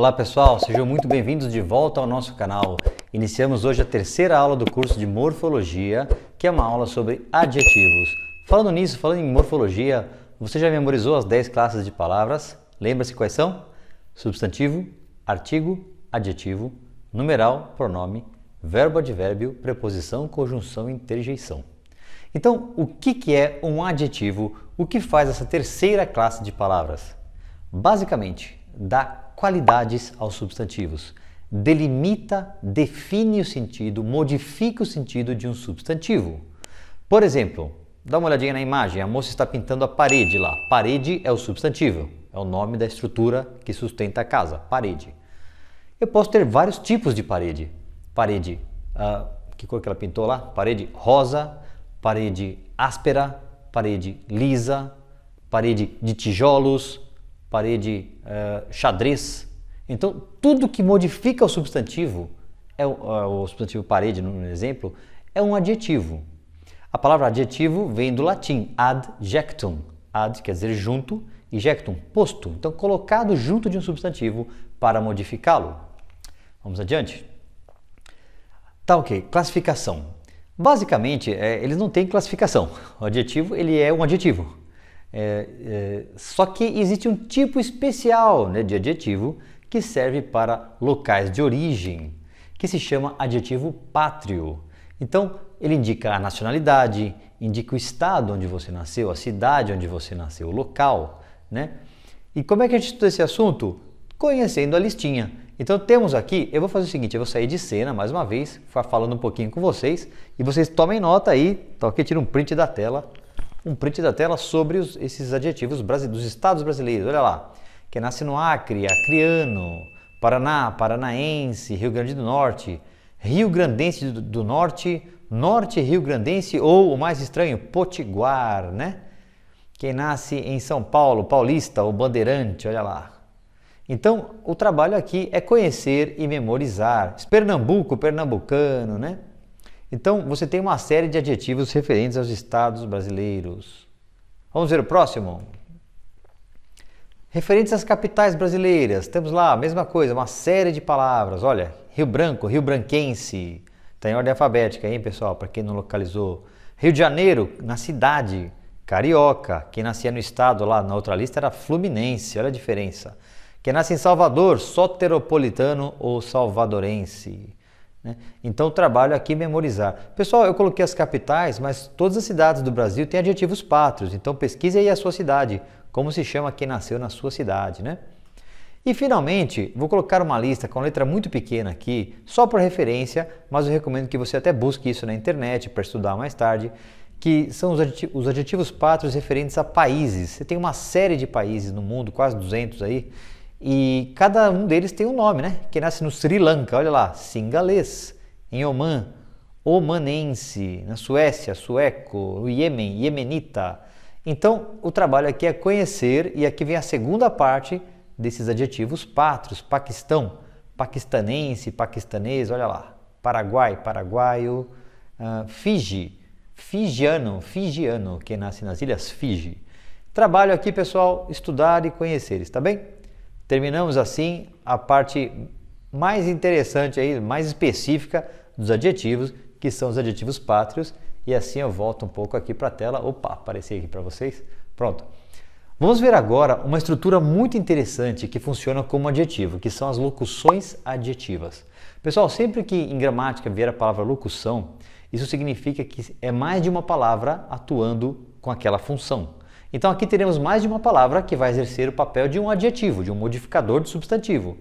Olá pessoal, sejam muito bem-vindos de volta ao nosso canal. Iniciamos hoje a terceira aula do curso de Morfologia, que é uma aula sobre adjetivos. Falando nisso, falando em morfologia, você já memorizou as 10 classes de palavras? Lembra-se quais são? Substantivo, artigo, adjetivo, numeral, pronome, verbo, advérbio, preposição, conjunção e interjeição. Então, o que é um adjetivo? O que faz essa terceira classe de palavras? Basicamente, dá qualidades aos substantivos, delimita, define o sentido, modifica o sentido de um substantivo. Por exemplo, dá uma olhadinha na imagem, a moça está pintando a parede lá. Parede é o substantivo, é o nome da estrutura que sustenta a casa, parede. Eu posso ter vários tipos de parede. Parede, que cor que ela pintou lá? Parede rosa, parede áspera, parede lisa, parede de tijolos, parede xadrez. Então, tudo que modifica o substantivo, o substantivo parede, no exemplo, é um adjetivo. A palavra adjetivo vem do latim adjectum. Ad quer dizer junto e jectum, posto. Então, colocado junto de um substantivo para modificá-lo. Vamos adiante? Tá ok, classificação. Basicamente, eles não têm classificação. O adjetivo, ele é um adjetivo. Só que existe um tipo especial, né, de adjetivo que serve para locais de origem, que se chama adjetivo pátrio. Então, ele indica a nacionalidade, indica o estado onde você nasceu, a cidade onde você nasceu, o local, né? E como é que a gente estuda esse assunto? Conhecendo a listinha. Então, temos aqui, eu vou fazer o seguinte, eu vou sair de cena mais uma vez, falando um pouquinho com vocês, e vocês tomem nota aí, tá ok? Tira um print da tela sobre esses adjetivos dos estados brasileiros. Olha lá, que nasce no Acre, acriano, Paraná, paranaense, Rio Grande do Norte, Rio Grandense do Norte, Norte Rio Grandense ou, o mais estranho, Potiguar, né? Quem nasce em São Paulo, paulista ou bandeirante, olha lá. Então, o trabalho aqui é conhecer e memorizar. Pernambuco, pernambucano, né? Então, você tem uma série de adjetivos referentes aos estados brasileiros. Vamos ver o próximo? Referentes às capitais brasileiras, temos lá a mesma coisa, uma série de palavras. Olha, Rio Branco, Rio Branquense, está em ordem alfabética, hein, pessoal, para quem não localizou. Rio de Janeiro, na cidade. Carioca, quem nascia no estado lá na outra lista era Fluminense, olha a diferença. Quem nasce em Salvador, soteropolitano ou salvadorense. Então, o trabalho aqui é memorizar. Pessoal, eu coloquei as capitais, mas todas as cidades do Brasil têm adjetivos pátrios. Então, pesquise aí a sua cidade, como se chama quem nasceu na sua cidade, né? E, finalmente, vou colocar uma lista com letra muito pequena aqui, só por referência, mas eu recomendo que você até busque isso na internet para estudar mais tarde, que são os adjetivos pátrios referentes a países. Você tem uma série de países no mundo, quase 200 aí, e cada um deles tem um nome, né? Quem nasce no Sri Lanka, olha lá, singalês. Em Oman, omanense. Na Suécia, sueco. No Iêmen, iemenita. Então, o trabalho aqui é conhecer, e aqui vem a segunda parte desses adjetivos pátrios. Paquistão, paquistanense, paquistanês, olha lá. Paraguai, paraguaio. Fiji, fijiano, quem nasce nas ilhas Fiji. Trabalho aqui, pessoal, estudar e conhecer, está bem? Terminamos assim a parte mais interessante aí, mais específica dos adjetivos, que são os adjetivos pátrios, e assim eu volto um pouco aqui para a tela. Opa, apareci aqui para vocês. Pronto. Vamos ver agora uma estrutura muito interessante que funciona como adjetivo, que são as locuções adjetivas. Pessoal, sempre que em gramática vier a palavra locução, isso significa que é mais de uma palavra atuando com aquela função. Então aqui teremos mais de uma palavra que vai exercer o papel de um adjetivo, de um modificador de substantivo.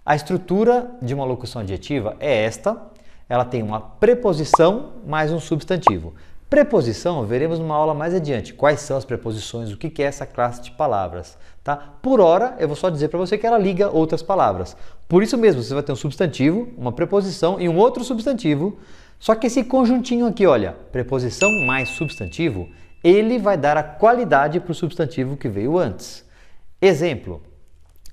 A estrutura de uma locução adjetiva é esta, ela tem uma preposição mais um substantivo. Preposição, veremos numa aula mais adiante quais são as preposições, o que é essa classe de palavras. Tá? Por hora, eu vou só dizer para você que ela liga outras palavras. Por isso mesmo, você vai ter um substantivo, uma preposição e um outro substantivo, só que esse conjuntinho aqui, olha, preposição mais substantivo, ele vai dar a qualidade para o substantivo que veio antes. Exemplo,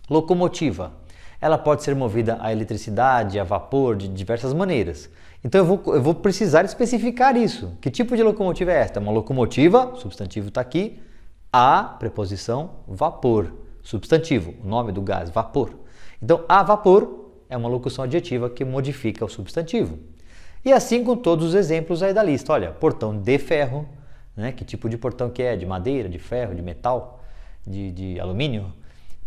locomotiva. Ela pode ser movida a eletricidade, a vapor, de diversas maneiras. Então eu vou precisar especificar isso. Que tipo de locomotiva é esta? Uma locomotiva, substantivo está aqui, a preposição vapor, substantivo, o nome do gás, vapor. Então, a vapor é uma locução adjetiva que modifica o substantivo. E assim com todos os exemplos aí da lista. Olha, portão de ferro, né? Que tipo de portão que é? De madeira, de ferro, de metal, de alumínio?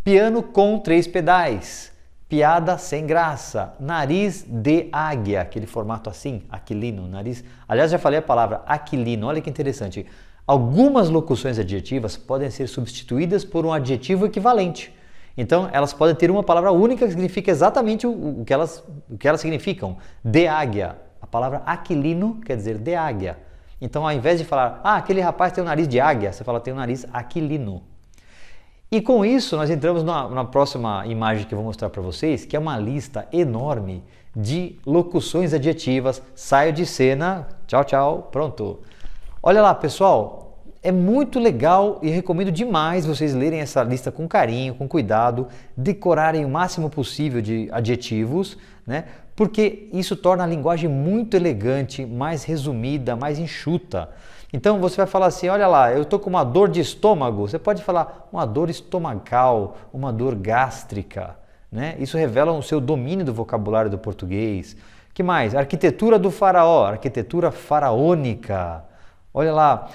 Piano com 3 pedais, piada sem graça, nariz de águia, aquele formato assim, aquilino, nariz. Aliás, já falei a palavra aquilino, olha que interessante. Algumas locuções adjetivas podem ser substituídas por um adjetivo equivalente. Então, elas podem ter uma palavra única que significa exatamente o que elas significam. De águia. A palavra aquilino quer dizer de águia. Então, ao invés de falar, aquele rapaz tem um nariz de águia, você fala, tem um nariz aquilino. E com isso, nós entramos na próxima imagem que eu vou mostrar para vocês, que é uma lista enorme de locuções adjetivas. Saio de cena, tchau, tchau, pronto. Olha lá, pessoal, é muito legal e recomendo demais vocês lerem essa lista com carinho, com cuidado, decorarem o máximo possível de adjetivos, né? Porque isso torna a linguagem muito elegante, mais resumida, mais enxuta. Então você vai falar assim, olha lá, eu estou com uma dor de estômago, você pode falar uma dor estomacal, uma dor gástrica, né? Isso revela o seu domínio do vocabulário do português. Que mais? Arquitetura do faraó, arquitetura faraônica. Olha lá,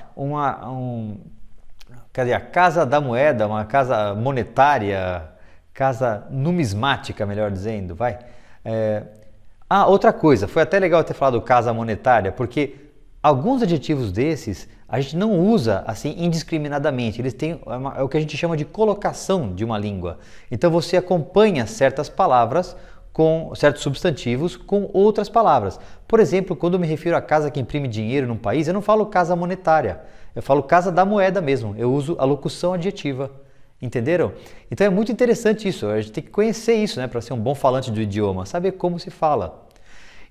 cadê? A casa da moeda, uma casa monetária, casa numismática, melhor dizendo, vai. Outra coisa, foi até legal ter falado casa monetária, porque alguns adjetivos desses a gente não usa assim indiscriminadamente, eles têm é o que a gente chama de colocação de uma língua. Então você acompanha certas palavras com certos substantivos com outras palavras. Por exemplo, quando eu me refiro à casa que imprime dinheiro num país, eu não falo casa monetária, eu falo casa da moeda mesmo, eu uso a locução adjetiva. Entenderam? Então é muito interessante isso, a gente tem que conhecer isso, né, para ser um bom falante do idioma, saber como se fala.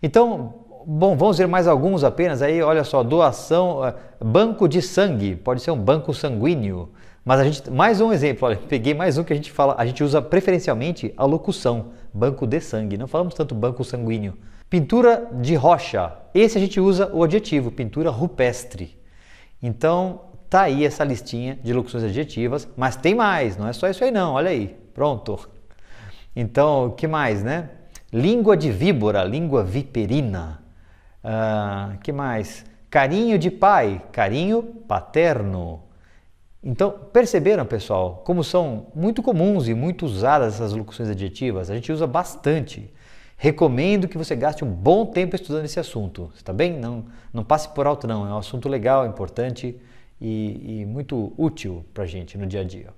Então, bom, vamos ver mais alguns apenas aí, olha só, doação, banco de sangue, pode ser um banco sanguíneo, mas mais um exemplo, olha, peguei mais um que a gente usa preferencialmente a locução, banco de sangue, não falamos tanto banco sanguíneo. Pintura de rocha, esse a gente usa o adjetivo, pintura rupestre. Então, tá aí essa listinha de locuções adjetivas, mas tem mais, não é só isso aí não, olha aí, pronto. Então, o que mais, né? Língua de víbora, língua viperina. Que mais? Carinho de pai, carinho paterno. Então, perceberam, pessoal, como são muito comuns e muito usadas essas locuções adjetivas? A gente usa bastante. Recomendo que você gaste um bom tempo estudando esse assunto, está bem? Não passe por alto não, é um assunto legal, importante e muito útil para a gente no dia a dia.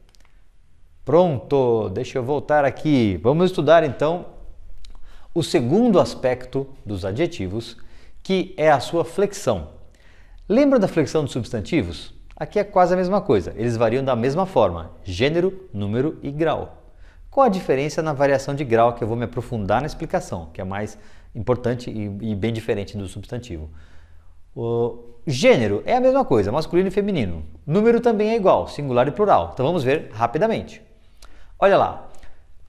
Pronto, deixa eu voltar aqui. Vamos estudar então o segundo aspecto dos adjetivos, que é a sua flexão. Lembra da flexão dos substantivos? Aqui é quase a mesma coisa, eles variam da mesma forma, gênero, número e grau. Qual a diferença na variação de grau, que eu vou me aprofundar na explicação, que é mais importante e bem diferente do substantivo. O gênero é a mesma coisa, masculino e feminino. Número também é igual, singular e plural. Então vamos ver rapidamente. Olha lá,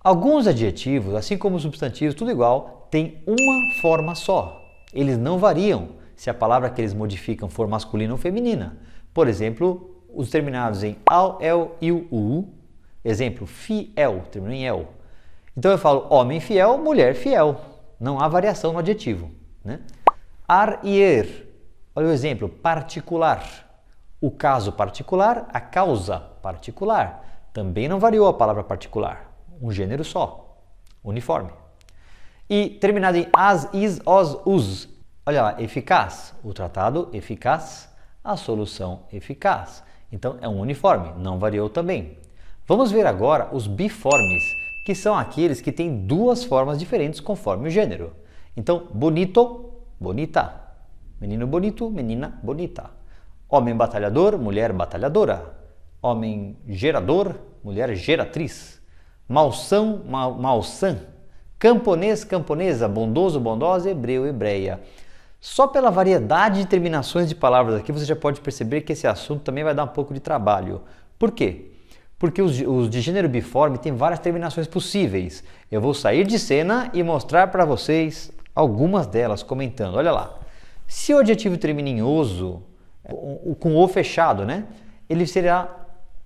alguns adjetivos, assim como os substantivos, tudo igual, tem uma forma só. Eles não variam se a palavra que eles modificam for masculina ou feminina. Por exemplo, os terminados em al, el, il, u. Exemplo, fiel, termina em el. Então eu falo homem fiel, mulher fiel. Não há variação no adjetivo, né? Ar e er. Olha o exemplo, particular. O caso particular, a causa particular. Também não variou a palavra particular. Um gênero só, uniforme. E terminado em as, is, os, us. Olha lá, eficaz. O tratado eficaz, a solução eficaz. Então é um uniforme, não variou também. Vamos ver agora os biformes, que são aqueles que têm duas formas diferentes conforme o gênero. Então, bonito, bonita. Menino bonito, menina bonita. Homem batalhador, mulher batalhadora. Homem gerador, mulher geratriz. Malsão, malsã. Camponês, camponesa. Bondoso, bondosa. Hebreu, hebreia. Só pela variedade de terminações de palavras aqui você já pode perceber que esse assunto também vai dar um pouco de trabalho. Por quê? Porque os de gênero biforme têm várias terminações possíveis. Eu vou sair de cena e mostrar para vocês algumas delas comentando. Olha lá. Se o adjetivo termina em oso, com o fechado, né? Ele será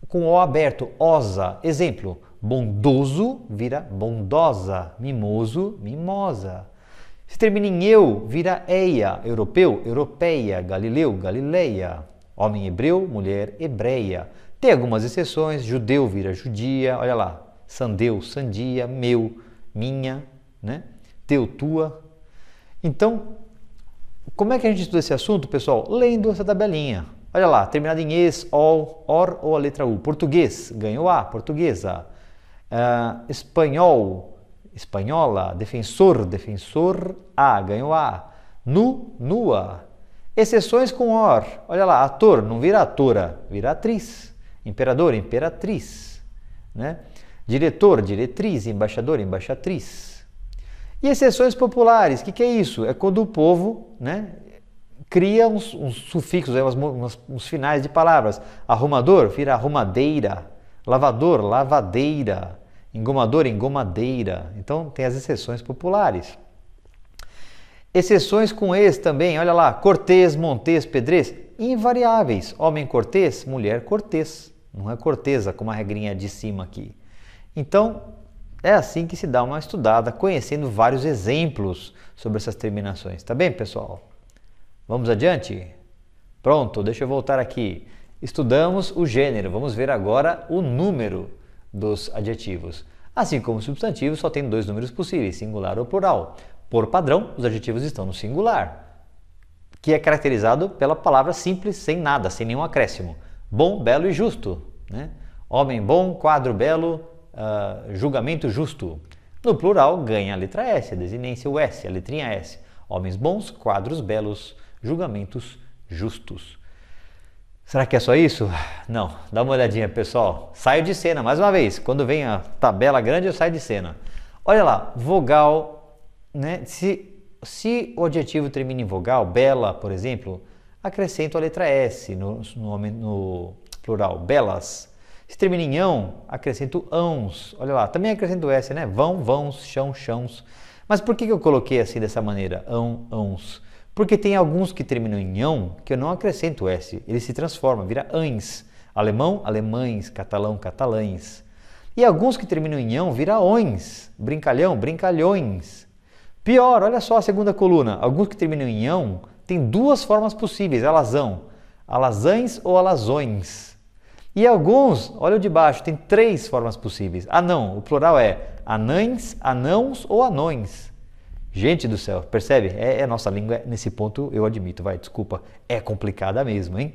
com o aberto, osa. Exemplo, Bondoso vira bondosa. Mimoso, mimosa. Se termina em eu, vira eia. Europeu, europeia. Galileu, galileia. Homem hebreu, mulher hebreia. Tem algumas exceções. Judeu vira judia. Olha lá. Sandeu, sandia. Meu, minha. Né? Teu, tua. Então, como é que a gente estuda esse assunto, pessoal? Lendo essa tabelinha. Olha lá, terminado em es, ol, or ou a letra U. Português, ganhou A, portuguesa. Espanhol, espanhola. Defensor, defensor, A, ganhou A. Nu, nua. Exceções com or. Olha lá, ator, não vira atora, vira atriz. Imperador, imperatriz. Né? Diretor, diretriz. Embaixador, embaixatriz. E exceções populares, o que é isso? É quando o povo, né, cria uns sufixos, uns finais de palavras. Arrumador vira arrumadeira, lavador, lavadeira, engomador, engomadeira. Então tem as exceções populares. Exceções com es também, olha lá, cortês, montês, pedrez, invariáveis. Homem cortês, mulher cortês. Não é cortesa, como a regrinha de cima aqui. Então, é assim que se dá uma estudada, conhecendo vários exemplos sobre essas terminações. Tá bem, pessoal? Vamos adiante? Pronto, deixa eu voltar aqui. Estudamos o gênero, vamos ver agora o número dos adjetivos. Assim como o substantivo, só tem dois números possíveis, singular ou plural. Por padrão, os adjetivos estão no singular, que é caracterizado pela palavra simples, sem nada, sem nenhum acréscimo. Bom, belo e justo. Né? Homem bom, quadro belo, julgamento justo. No plural, ganha a letra S, a desinência, o S, a letrinha S. Homens bons, quadros belos, julgamentos justos. Será que é só isso? Não. Dá uma olhadinha, pessoal. Saio de cena, mais uma vez. Quando vem a tabela grande, eu saio de cena. Olha lá, vogal, né? Se o adjetivo termina em vogal, bela, por exemplo, acrescento a letra S no plural, belas. Se termina em ão, acrescento ãos. Olha lá, também acrescento S, né? Vão, vãos, chão, chãos. Mas por que eu coloquei assim dessa maneira? Ão, ãos. Porque tem alguns que terminam em ão que eu não acrescento S. Ele se transforma, vira ães. Alemão, alemães. Catalão, catalães. E alguns que terminam em ão vira ões. Brincalhão, brincalhões. Pior, olha só a segunda coluna. Alguns que terminam em ão tem duas formas possíveis. Alazão, alazães ou alazões. E alguns, olha o de baixo, tem três formas possíveis. Anão, o plural é anães, anãos ou anões. Gente do céu, percebe? É a nossa língua, nesse ponto eu admito, desculpa, é complicada mesmo, hein?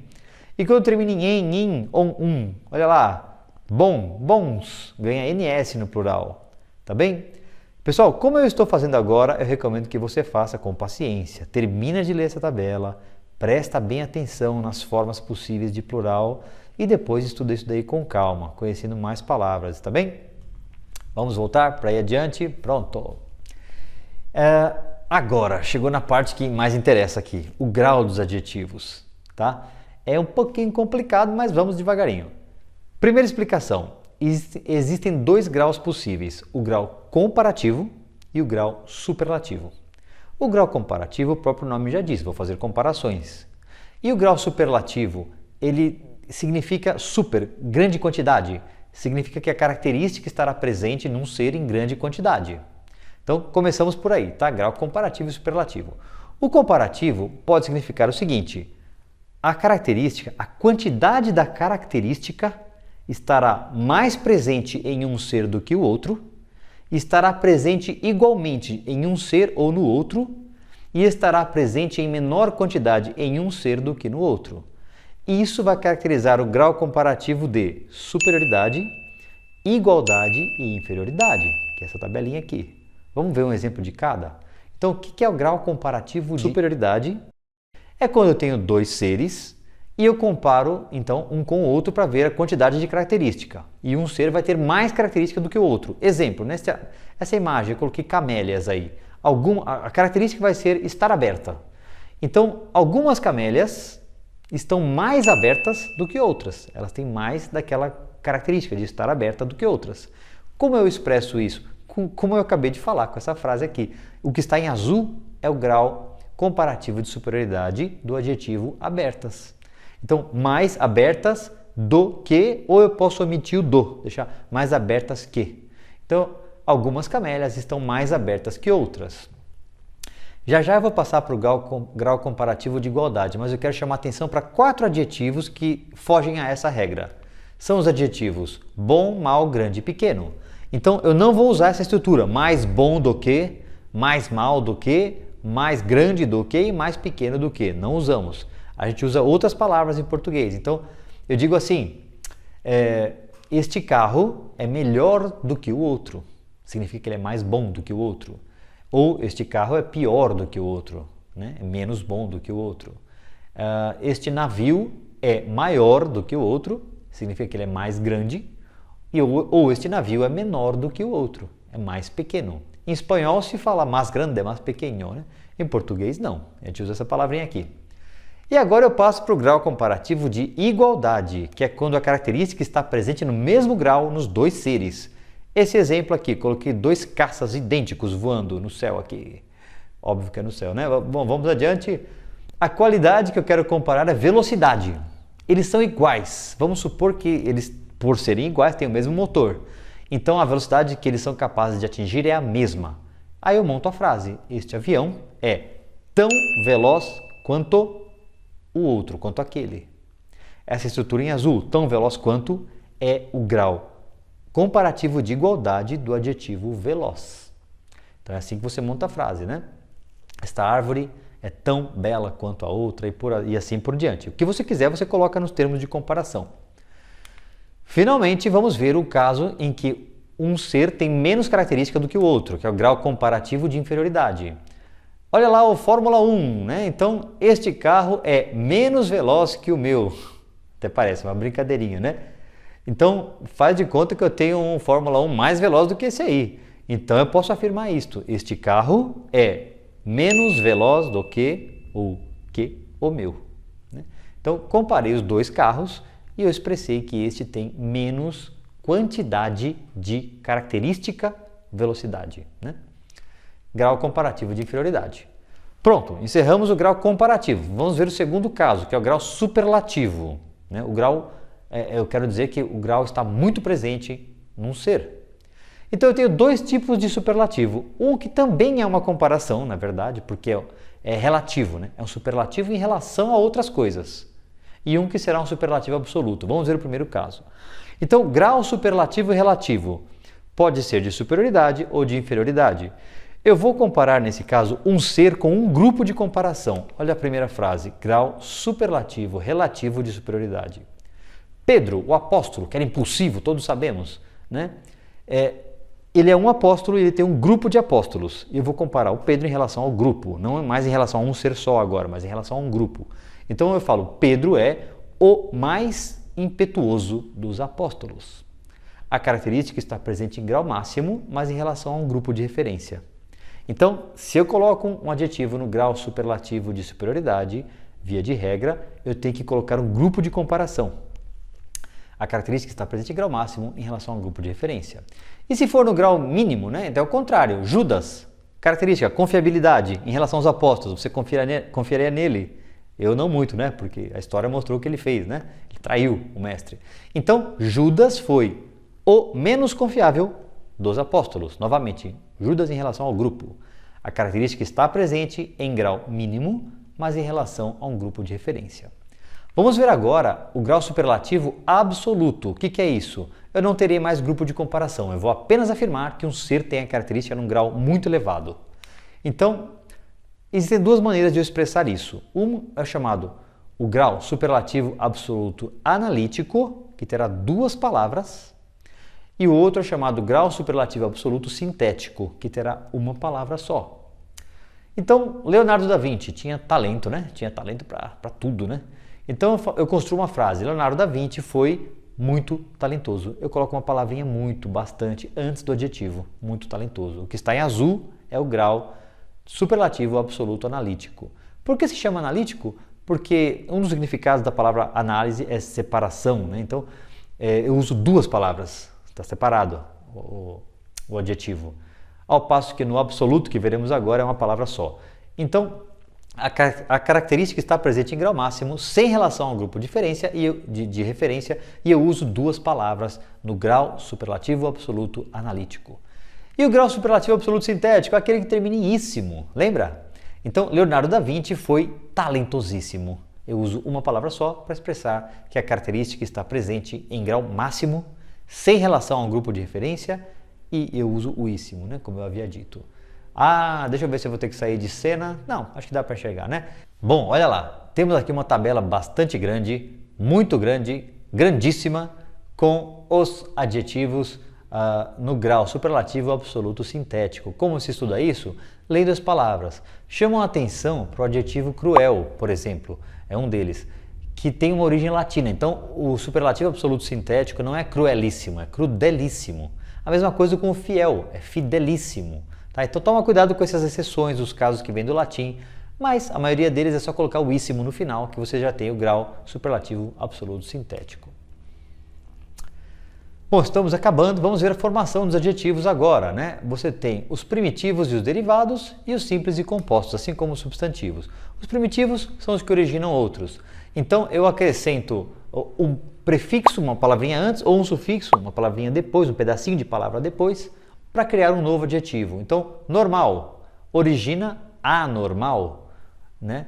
E quando termina em, in, on, olha lá, bom, bons, ganha NS no plural, tá bem? Pessoal, como eu estou fazendo agora, eu recomendo que você faça com paciência. Termina de ler essa tabela, presta bem atenção nas formas possíveis de plural e depois estuda isso daí com calma, conhecendo mais palavras, tá bem? Vamos voltar para ir adiante? Pronto! Agora, chegou na parte que mais interessa aqui, o grau dos adjetivos, tá? É um pouquinho complicado, mas vamos devagarinho. Primeira explicação, existem dois graus possíveis, o grau comparativo e o grau superlativo. O grau comparativo, o próprio nome já diz, vou fazer comparações. E o grau superlativo, ele significa super, grande quantidade, significa que a característica estará presente num ser em grande quantidade. Então, começamos por aí, tá? Grau comparativo e superlativo. O comparativo pode significar o seguinte, a característica, a quantidade da característica estará mais presente em um ser do que o outro, estará presente igualmente em um ser ou no outro e estará presente em menor quantidade em um ser do que no outro. Isso vai caracterizar o grau comparativo de superioridade, igualdade e inferioridade, que é essa tabelinha aqui. Vamos ver um exemplo de cada? Então, o que é o grau comparativo de superioridade? É quando eu tenho dois seres e eu comparo, então, um com o outro para ver a quantidade de característica. E um ser vai ter mais característica do que o outro. Exemplo, essa imagem, eu coloquei camélias aí. A característica vai ser estar aberta. Então, algumas camélias estão mais abertas do que outras. Elas têm mais daquela característica de estar aberta do que outras. Como eu expresso isso? Como eu acabei de falar com essa frase aqui. O que está em azul é o grau comparativo de superioridade do adjetivo abertas. Então, mais abertas, do que, ou eu posso omitir o do, deixar mais abertas que. Então, algumas camélias estão mais abertas que outras. Já já eu vou passar para o grau comparativo de igualdade, mas eu quero chamar a atenção para 4 adjetivos que fogem a essa regra. São os adjetivos bom, mal, grande e pequeno. Então, eu não vou usar essa estrutura, mais bom do que, mais mal do que, mais grande do que e mais pequeno do que. Não usamos. A gente usa outras palavras em português. Então, eu digo assim, este carro é melhor do que o outro. Significa que ele é mais bom do que o outro. Ou este carro é pior do que o outro, né? É menos bom do que o outro. Este navio é maior do que o outro, significa que ele é mais grande. Ou este navio é menor do que o outro, é mais pequeno. Em espanhol se fala mais grande, mais pequeno, né? Em português não, a gente usa essa palavrinha aqui. E agora eu passo para o grau comparativo de igualdade, que é quando a característica está presente no mesmo grau nos dois seres. Esse exemplo aqui, coloquei 2 caças idênticos voando no céu aqui. Óbvio que é no céu, né? Bom, vamos adiante. A qualidade que eu quero comparar é velocidade. Eles são iguais. Vamos supor que eles, por serem iguais, têm o mesmo motor. Então a velocidade que eles são capazes de atingir é a mesma. Aí eu monto a frase. Este avião é tão veloz quanto o outro, quanto aquele. Essa estrutura em azul, tão veloz quanto, é o grau comparativo de igualdade do adjetivo veloz. Então é assim que você monta a frase, né? Esta árvore é tão bela quanto a outra e assim por diante. O que você quiser, você coloca nos termos de comparação. Finalmente, vamos ver o caso em que um ser tem menos característica do que o outro, que é o grau comparativo de inferioridade. Olha lá o Fórmula 1, né? Então, este carro é menos veloz que o meu. Até parece uma brincadeirinha, né? Então, faz de conta que eu tenho um Fórmula 1 mais veloz do que esse aí. Então, eu posso afirmar isto. Este carro é menos veloz do que o meu. Né? Então, comparei os 2 carros e eu expressei que este tem menos quantidade de característica velocidade. Né? Grau comparativo de inferioridade. Pronto, encerramos o grau comparativo. Vamos ver o segundo caso, que é o grau superlativo. Né? O grau... eu quero dizer que o grau está muito presente num ser. Então eu tenho 2 tipos de superlativo. Um que também é uma comparação, na verdade, porque é relativo, né? É um superlativo em relação a outras coisas. E um que será um superlativo absoluto. Vamos ver o primeiro caso. Então, grau superlativo e relativo pode ser de superioridade ou de inferioridade. Eu vou comparar, nesse caso, um ser com um grupo de comparação. Olha a primeira frase, grau superlativo relativo de superioridade. Pedro, o apóstolo, que era impulsivo, todos sabemos, né? Ele é um apóstolo e ele tem um grupo de apóstolos. E eu vou comparar o Pedro em relação ao grupo, não mais em relação a um ser só agora, mas em relação a um grupo. Então eu falo, Pedro é o mais impetuoso dos apóstolos. A característica está presente em grau máximo, mas em relação a um grupo de referência. Então, se eu coloco um adjetivo no grau superlativo de superioridade, via de regra, eu tenho que colocar um grupo de comparação. A característica está presente em grau máximo em relação ao grupo de referência. E se for no grau mínimo, né? Então é o contrário. Judas, característica, confiabilidade em relação aos apóstolos. Você confiaria nele? Eu não muito, né? Porque a história mostrou o que ele fez, né? Ele traiu o mestre. Então, Judas foi o menos confiável dos apóstolos. Novamente, Judas em relação ao grupo. A característica está presente em grau mínimo, mas em relação a um grupo de referência. Vamos ver agora o grau superlativo absoluto. O que é isso? Eu não terei mais grupo de comparação, eu vou apenas afirmar que um ser tem a característica num grau muito elevado. Então, existem 2 maneiras de eu expressar isso. Um é chamado o grau superlativo absoluto analítico, que terá 2 palavras, e o outro é chamado grau superlativo absoluto sintético, que terá uma palavra só. Então, Leonardo da Vinci tinha talento, né? Tinha talento para tudo, né? Então eu construo uma frase, Leonardo da Vinci foi muito talentoso. Eu coloco uma palavrinha muito, bastante, antes do adjetivo, muito talentoso. O que está em azul é o grau superlativo absoluto analítico. Por que se chama analítico? Porque um dos significados da palavra análise é separação, né? Então eu uso 2 palavras, está separado o adjetivo. Ao passo que no absoluto, que veremos agora, é uma palavra só. Então, a característica está presente em grau máximo sem relação ao grupo de referência e eu uso duas palavras no grau superlativo absoluto analítico. E o grau superlativo absoluto sintético é aquele que termina em íssimo, lembra? Então, Leonardo da Vinci foi talentosíssimo. Eu uso uma palavra só para expressar que a característica está presente em grau máximo, sem relação ao grupo de referência, e eu uso o íssimo, né, como eu havia dito. Ah, deixa eu ver se eu vou ter que sair de cena. Não, acho que dá para enxergar, né? Bom, olha lá, temos aqui uma tabela bastante grande, muito grande, grandíssima, com os adjetivos no grau superlativo absoluto sintético. Como se estuda isso? Lendo as palavras. Chamam a atenção para o adjetivo cruel, por exemplo, é um deles, que tem uma origem latina. Então, o superlativo absoluto sintético não é cruelíssimo, é crudelíssimo. A mesma coisa com o fiel, é fidelíssimo. Tá? Então, toma cuidado com essas exceções, os casos que vêm do latim, mas a maioria deles é só colocar o íssimo no final, que você já tem o grau superlativo absoluto sintético. Bom, estamos acabando, vamos ver a formação dos adjetivos agora, né? Você tem os primitivos e os derivados e os simples e compostos, assim como os substantivos. Os primitivos são os que originam outros. Então, eu acrescento um prefixo, uma palavrinha antes, ou um sufixo, uma palavrinha depois, um pedacinho de palavra depois, para criar um novo adjetivo. Então, normal origina anormal, né?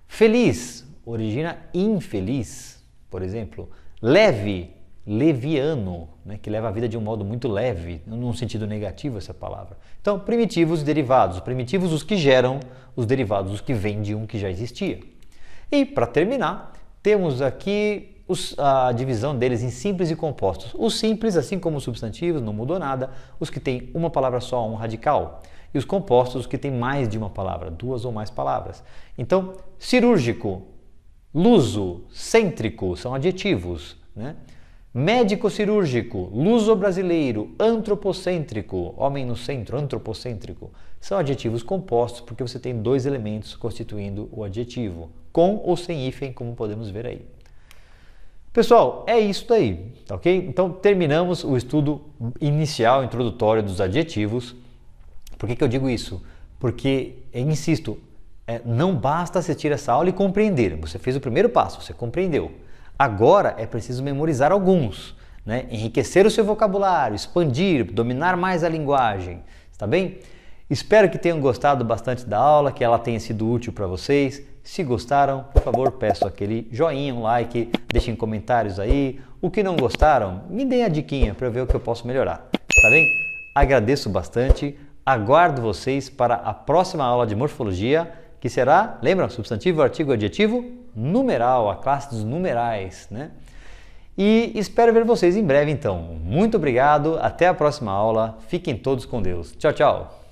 Feliz origina infeliz, por exemplo. Leve, leviano, né, que leva a vida de um modo muito leve, num sentido negativo essa palavra. Então, primitivos e derivados. Primitivos, os que geram, os derivados, os que vêm de um que já existia. E, para terminar, temos aqui a divisão deles em simples e compostos. Os simples, assim como os substantivos, não mudou nada, os que têm uma palavra só, um radical. E os compostos, os que têm mais de uma palavra, duas ou mais palavras. Então, cirúrgico, luso, cêntrico, são adjetivos, né? Médico cirúrgico, luso-brasileiro, antropocêntrico, homem no centro, antropocêntrico, são adjetivos compostos porque você tem dois elementos constituindo o adjetivo, com ou sem hífen, como podemos ver aí. Pessoal, é isso daí, tá ok? Então terminamos o estudo inicial, introdutório dos adjetivos. Por que eu digo isso? Porque, insisto, não basta assistir essa aula e compreender. Você fez o primeiro passo, você compreendeu. Agora é preciso memorizar alguns, né? Enriquecer o seu vocabulário, expandir, dominar mais a linguagem, está bem? Espero que tenham gostado bastante da aula, que ela tenha sido útil para vocês. Se gostaram, por favor, peço aquele joinha, um like, deixem comentários aí. O que não gostaram, me deem a diquinha para eu ver o que eu posso melhorar, tá bem? Agradeço bastante, aguardo vocês para a próxima aula de morfologia, que será, lembram, substantivo, artigo, adjetivo, numeral, a classe dos numerais, né? E espero ver vocês em breve então. Muito obrigado, até a próxima aula, fiquem todos com Deus. Tchau, tchau!